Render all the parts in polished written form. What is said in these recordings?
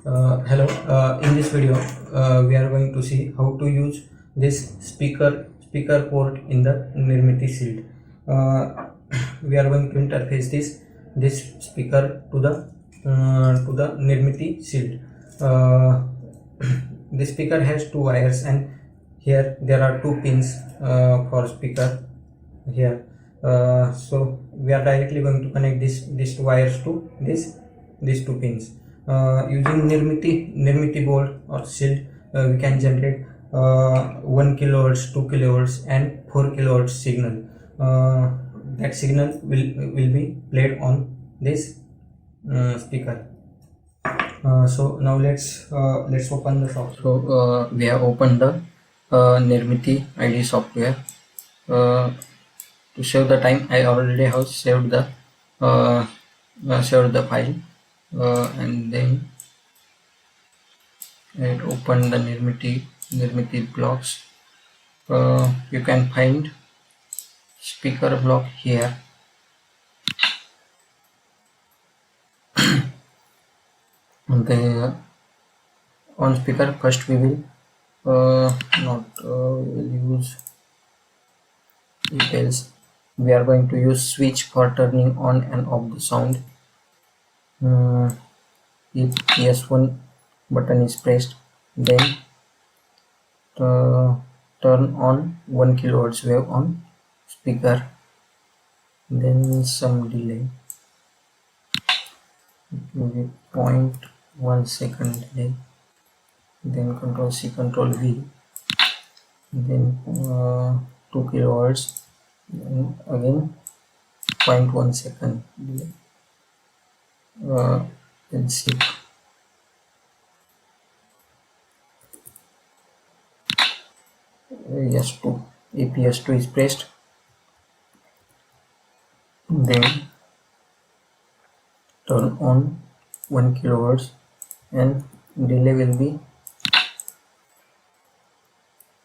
Hello, in this video we are going to see how to use this speaker port in the Nirmiti Shield. We are going to interface this speaker to the Nirmiti Shield. This speaker has two wires, and here there are two pins for speaker here. So we are directly going to connect these two wires to these two pins. Using Nirmiti board or shield, we can generate 1 kilohertz, 2 kilohertz, and 4 kilohertz signal. That signal will be played on this speaker. So now let's open the software. So we have opened the Nirmiti ID software. To save the time, I already have saved the file, and then I open the Nirmiti blocks. You can find speaker block here. On speaker, first we will use details. We are going to use switch for turning on and off the sound. If PS1 button is pressed, then turn on 1 kilohertz wave on speaker, then some delay, maybe 0.1 second delay, then Control C, Control V, then 2 kilohertz, then again 0.1 second delay, then skip. S2, APS2 is pressed, then turn on 1 kilohertz and delay will be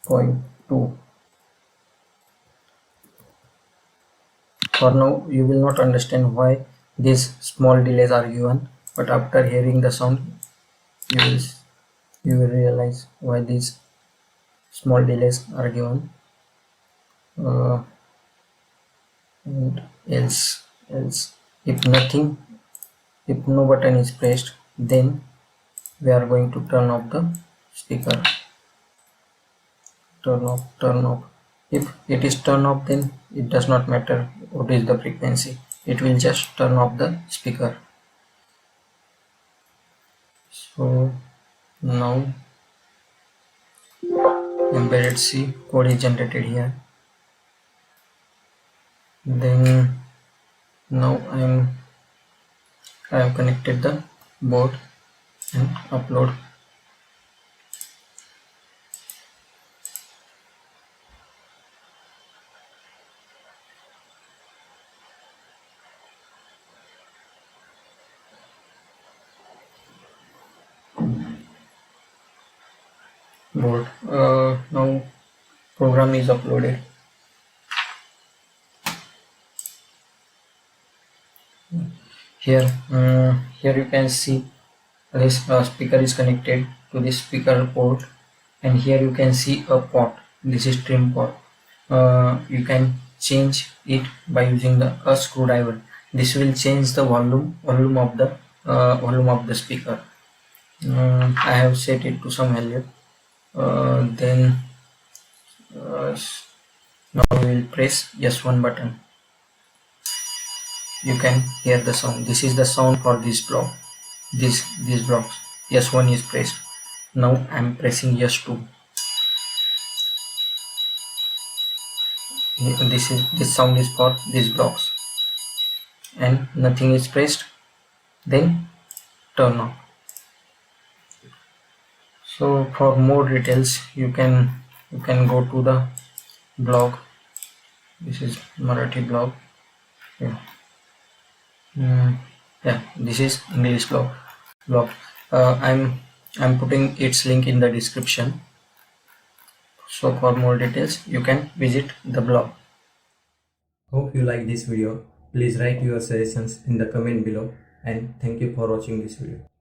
0.2. For now you will not understand why these small delays are given, but after hearing the sound you will realize why these small delays are given. And else if no button is pressed, then we are going to turn off the speaker. Turn off. If it is turned off, then it does not matter what is the frequency, it will just turn off the speaker. So now embedded C code is generated here. Then now I have connected the board and upload. Board. Now program is uploaded. Here you can see this speaker is connected to this speaker port, and here you can see a pot. This is trim pot. You can change it by using a screwdriver. This will change the volume of the speaker. I have set it to some value. Then now we will press S1 button. You can hear the sound. This is the sound for this block. These blocks. S1 is pressed. Now I am pressing S2. This sound is for these blocks, and nothing is pressed. Then turn on. So for more details, you can go to the blog. This is Marathi blog. Yeah, this is English blog. I'm putting its link in the description. So for more details, you can visit the blog. Hope you like this video. Please write your suggestions in the comment below, and thank you for watching this video.